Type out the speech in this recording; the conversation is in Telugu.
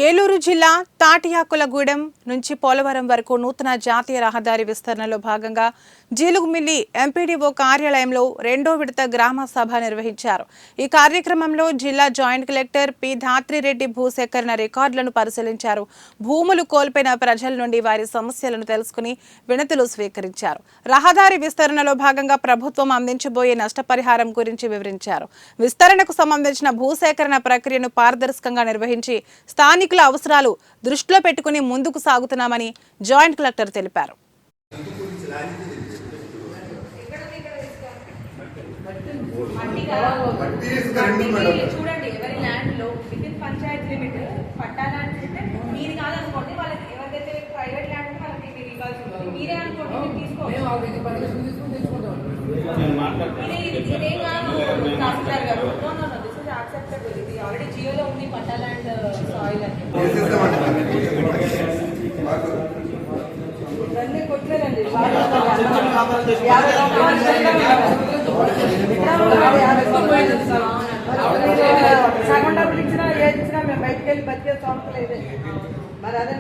ఏలూరు జిల్లా తాటియాకులగూడెం నుంచి పోలవరం వరకు నూతన జాతీయ రహదారి విస్తరణలో భాగంగా జీలుగుమిల్లి ఎంపీడీఓ కార్యాలయంలో రెండో విడత గ్రామ సభ నిర్వహించారు. ఈ కార్యక్రమంలో జిల్లా జాయింట్ కలెక్టర్ పి ధాత్రిరెడ్డి భూసేకరణ రికార్డులను పరిశీలించారు. భూములు కోల్పోయిన ప్రజల నుండి వారి సమస్యలను తెలుసుకుని వినతులు స్వీకరించారు. రహదారి విస్తరణలో భాగంగా ప్రభుత్వం అందించబోయే నష్టపరిహారం గురించి వివరించారు. విస్తరణకు సంబంధించిన భూసేకరణ ప్రక్రియను పారదర్శకంగా నిర్వహించి స్థానికుల అవసరాలు దృష్టిలో పెట్టుకుని ముందుకు సాగుతున్నామని జాయింట్ కలెక్టర్ తెలిపారు. చూడండి, ఎవరి ల్యాండ్ లో with in Panchayat limit patta land ఉంటే మీది కాదనుకోండి, వాళ్ళకి ఎవరికైతే ప్రైవేట్ ల్యాండ్ ఉంటే వాళ్ళకి మీరు ఇవ్వాల్సి ఉంటుంది. మీరే అనుకోండి, మీరు తీసుకోండి. ఇదే కాదు తహసీల్దార్ గారు, దిస్ ఇస్ యాక్సెప్టబుల్. ఇది ఆల్రెడీ జియోలో ఉంది పట్టా ల్యాండ్ సాయిల్ అని. ఇవన్నీ కొట్టలేదండి. సగం డబ్బులు ఇచ్చినా ఏది ఇచ్చినా మేము బయటకు వెళ్ళి బతికే సొంత లేదు మరి అదే